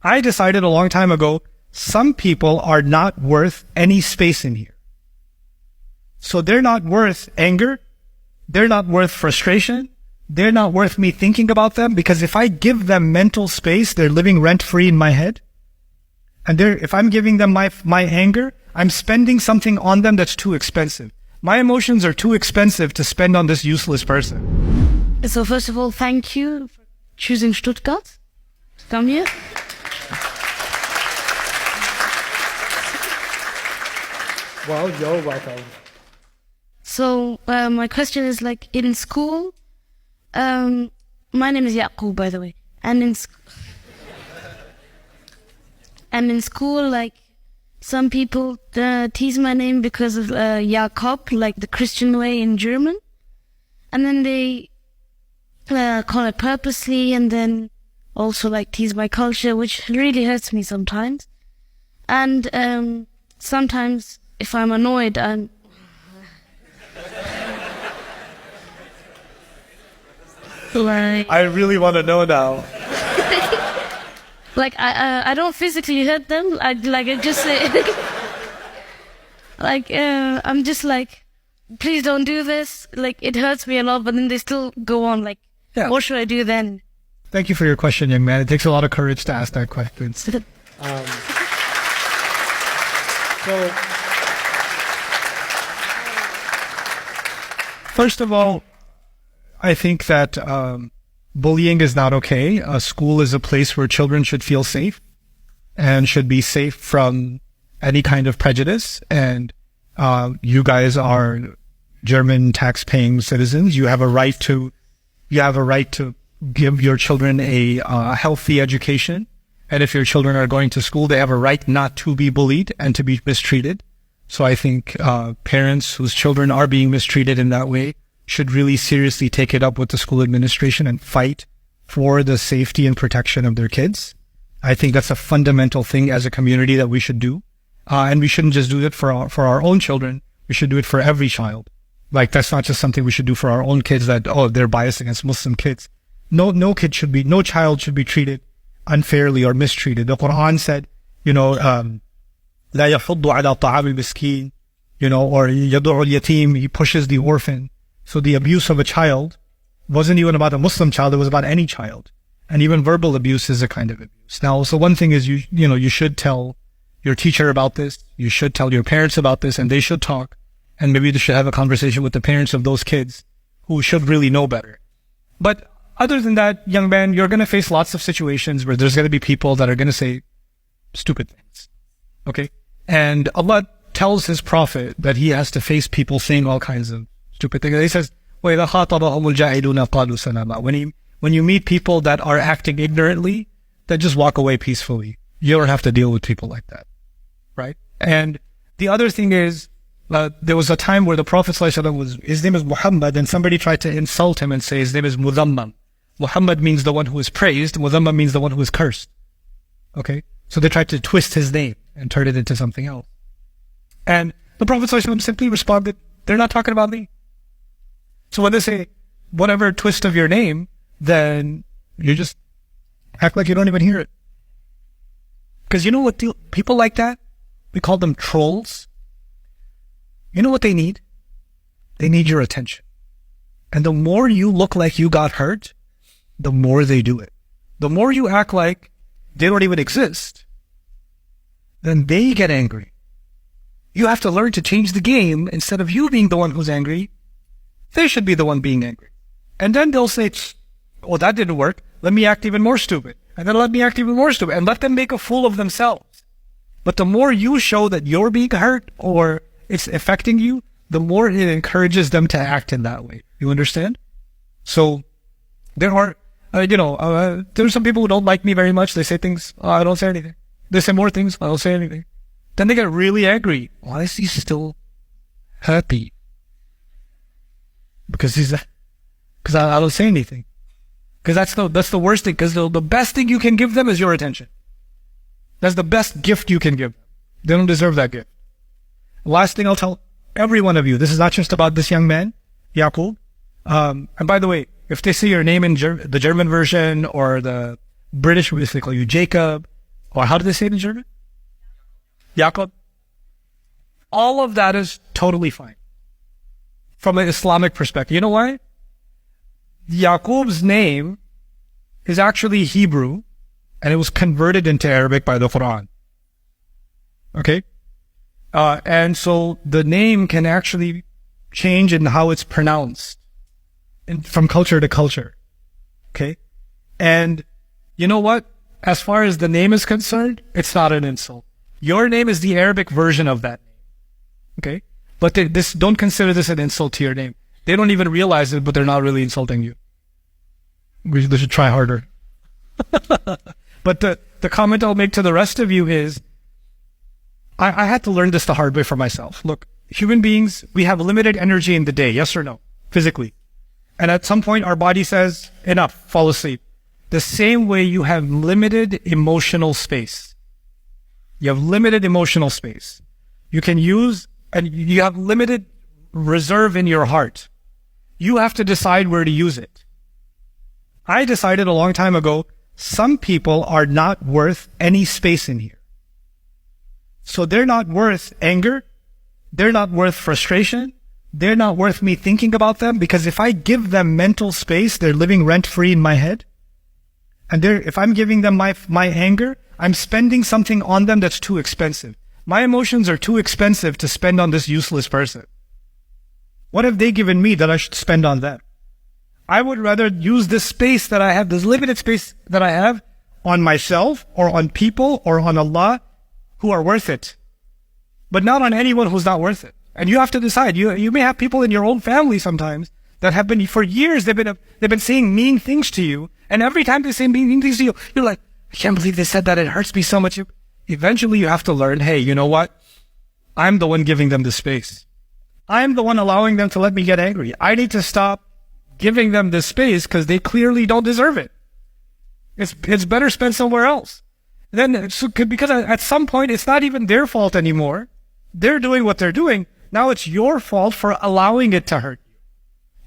I decided a long time ago, some people are not worth any space in here. So they're not worth anger. They're not worth frustration. They're not worth me thinking about them, because if I give them mental space, they're living rent-free in my head. And if I'm giving them my anger, I'm spending something on them that's too expensive. My emotions are too expensive to spend on this useless person. So first of all, thank you for choosing Stuttgart to come here. Well, you're welcome. So my question is, like, in school, my name is Yaqub, by the way, and in school, like, some people tease my name because of Jakob, like the Christian way in German, and then they call it purposely, and then also like tease my culture, which really hurts me sometimes. And sometimes, if I'm annoyed, like, I really want to know now. like I don't physically hurt them. I just say, like I'm just like, please don't do this. Like, it hurts me a lot, but then they still go on. Like, Yeah. What should I do then? Thank you for your question, young man. It takes a lot of courage to ask that question. So, first of all, I think that bullying is not okay. A school is a place where children should feel safe and should be safe from any kind of prejudice. And you guys are German tax-paying citizens. You have a right to give your children a healthy education. And if your children are going to school, they have a right not to be bullied and to be mistreated. So I think parents whose children are being mistreated in that way should really seriously take it up with the school administration and fight for the safety and protection of their kids. I think that's a fundamental thing as a community that we should do. And we shouldn't just do it for our own children. We should do it for every child. Like, that's not just something we should do for our own kids that, oh, they're biased against Muslim kids. No child should be treated unfairly or mistreated. The Quran said, لا يحض على طعام المسكين, or يدع اليتيم, he pushes the orphan. So the abuse of a child wasn't even about a Muslim child, it was about any child. And even verbal abuse is a kind of abuse. Now, so one thing is, you should tell your teacher about this, you should tell your parents about this, and they should talk. And maybe they should have a conversation with the parents of those kids who should really know better. But other than that, young man, you're going to face lots of situations where there's going to be people that are going to say stupid things. Okay? And Allah tells his prophet that he has to face people saying all kinds of stupid things. He says, وَإِذَا خَاطَبَهُمُ الْجَاهِلُونَ قَالُوا سَلَامًا. When you meet people that are acting ignorantly, then just walk away peacefully. You don't have to deal with people like that. Right? And the other thing is, there was a time where the Prophet ﷺ his name is Muhammad, and somebody tried to insult him and say his name is Mudhammam. Muhammad means the one who is praised. Mudhammam means the one who is cursed. Okay? So they tried to twist his name and turn it into something else. And the Prophet ﷺ simply responded, they're not talking about me. So when they say whatever twist of your name, then you just act like you don't even hear it. Because you know what, people like that, we call them trolls. You know what they need? They need your attention. And the more you look like you got hurt, the more they do it. The more you act like they don't even exist, then they get angry. You have to learn to change the game. Instead of you being the one who's angry, they should be the one being angry. And then they'll say, oh, that didn't work. Let me act even more stupid. And then let me act even more stupid. And let them make a fool of themselves. But the more you show that you're being hurt or it's affecting you, the more it encourages them to act in that way. You understand? So there are, there's some people who don't like me very much. They say things, oh, I don't say anything. They say more things, I don't say anything. Then they get really angry. Why is he still happy? Because I don't say anything. Because that's the worst thing. Because the best thing you can give them is your attention. That's the best gift you can give them. They don't deserve that gift. Last thing I'll tell every one of you, this is not just about this young man, Yaqub. And by the way, if they see your name in the German version or the British, they call you Jacob, Or how do they say it in German? Jacob. All of that is totally fine from an Islamic perspective. You know why? Yaqub's name is actually Hebrew, and it was converted into Arabic by the Quran. Okay? And so the name can actually change in how it's pronounced from culture to culture. Okay? And you know what? As far as the name is concerned, it's not an insult. Your name is the Arabic version of that name. Okay? But don't consider this an insult to your name. They don't even realize it, but they're not really insulting you. They should try harder. But the comment I'll make to the rest of you is, I had to learn this the hard way for myself. Look, human beings, we have limited energy in the day, yes or no? Physically. And at some point, our body says, enough, fall asleep. The same way you have limited emotional space. You have limited emotional space. You can use, and you have limited reserve in your heart. You have to decide where to use it. I decided a long time ago, some people are not worth any space in here. So they're not worth anger. They're not worth frustration. They're not worth me thinking about them, because if I give them mental space, they're living rent-free in my head. And if I'm giving them my anger, I'm spending something on them that's too expensive. My emotions are too expensive to spend on this useless person. What have they given me that I should spend on them? I would rather use this space that I have, this limited space that I have, on myself or on people or on Allah who are worth it, but not on anyone who's not worth it. And you have to decide. You may have people in your own family sometimes that have been, for years, they've been saying mean things to you. And every time they say mean things to you, you're like, I can't believe they said that. It hurts me so much. Eventually you have to learn, hey, you know what? I'm the one giving them the space. I'm the one allowing them to let me get angry. I need to stop giving them this space because they clearly don't deserve it. It's better spent somewhere else. Because at some point, it's not even their fault anymore. They're doing what they're doing. Now it's your fault for allowing it to hurt you.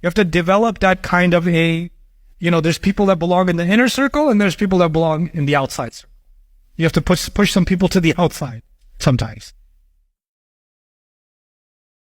You have to develop that kind of there's people that belong in the inner circle and there's people that belong in the outside circle. You have to push some people to the outside sometimes.